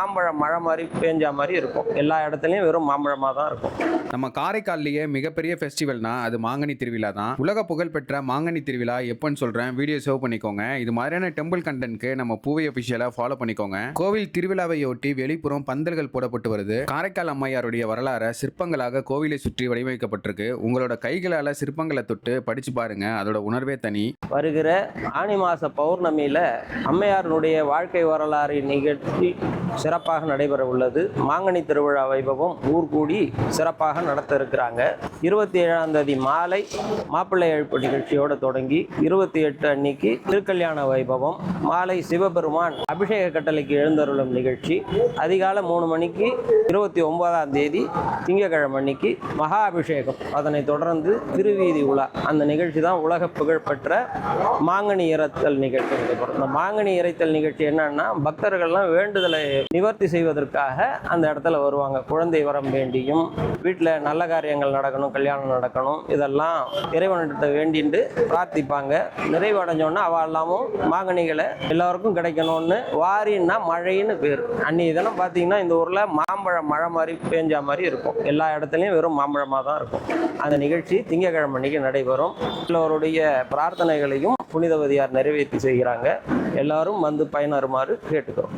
மாம்பழம் மழை மாதிரி பேஞ்ச மாதிரி இருக்கும். எல்லா இடத்துலையும் வெறும் மாம்பழமாக தான் இருக்கும். நம்ம காரைக்கால்லையே மிகப்பெரிய ஃபெஸ்டிவல்னா அது மாங்கனி திருவிழா தான். உலக புகழ்பெற்ற மாங்கனி திருவிழா எப்போன்னு சொல்கிறேன், வீடியோ சேவ் பண்ணிக்கோங்க. இது மாதிரியான டெம்பிள் கண்டென்ட்க்கு நம்ம பூவை அஃபிஷியலாக ஃபாலோ பண்ணிக்கோங்க. கோவில் திருவிழாவையொட்டி வெளிப்புறம் பந்தல்கள் போடப்பட்டு வருது. காரைக்கால் அம்மையாருடைய வரலாறு சிற்பங்களாக கோவிலை சுற்றி வடிவமைக்கப்பட்டிருக்கு. உங்களோட கைகளால் சிற்பங்களை தொட்டு படிச்சு பாருங்க, அதோட உணர்வே தனி. வருகிற ஆனி மாத பௌர்ணமியில் அம்மையாருடைய வாழ்க்கை வரலாறு நிகழ்ச்சி சிறப்பாக நடைபெற உள்ளது. மாங்கனி திருவிழா வைபவம் ஊர்கூடி சிறப்பாக நடத்த இருக்கிறாங்க. 27ஆம் தேதி மாலை மாப்பிள்ளை எழுப்பு நிகழ்ச்சியோடு தொடங்கி 28 அன்னைக்கு திருக்கல்யாண வைபவம், மாலை சிவபெருமான் அபிஷேக கட்டளைக்கு எழுந்தருளும் நிகழ்ச்சி, அதிகாலை 3 மணிக்கு 29ஆம் தேதி திங்கட்கிழமை அன்னைக்கு மகா அபிஷேகம், அதனை தொடர்ந்து திருவீதி உலா. அந்த நிகழ்ச்சி தான் உலக புகழ்பெற்ற மாங்கனி இறைத்தல் நிகழ்ச்சி நடைபெறும். இந்த மாங்கனி இறைத்தல் நிகழ்ச்சி என்னன்னா, பக்தர்கள்லாம் வேண்டுதலை நிவர்த்தி செய்வதற்காக அந்த இடத்துல வருவாங்க. குழந்தை வரம் வேண்டியும், வீட்டில் நல்ல காரியங்கள் நடக்கணும், கல்யாணம் நடக்கணும், இதெல்லாம் இறைவனிடத்தை வேண்டிட்டு பிரார்த்திப்பாங்க. நிறைவடைஞ்சோன்னா அவள் எல்லாமும் மாங்கனிகளை எல்லாருக்கும் கிடைக்கணும்னு, வாரின்னா மழைன்னு பேர். அன்றைக்கி தினம் பார்த்தீங்கன்னா இந்த ஊரில் மாம்பழம் மழை மாதிரி பேஞ்ச மாதிரி இருக்கும். எல்லா இடத்துலையும் வெறும் மாம்பழமாக தான் இருக்கும். அந்த நிகழ்ச்சி திங்கட்கிழமை அன்னைக்கு நடைபெறும். எல்லோருடைய பிரார்த்தனைகளையும் புனிதவதியார் நிறைவேற்றி செய்கிறாங்க. எல்லாரும் வந்து பயனறுமாறு கேட்டுக்கிறோம்.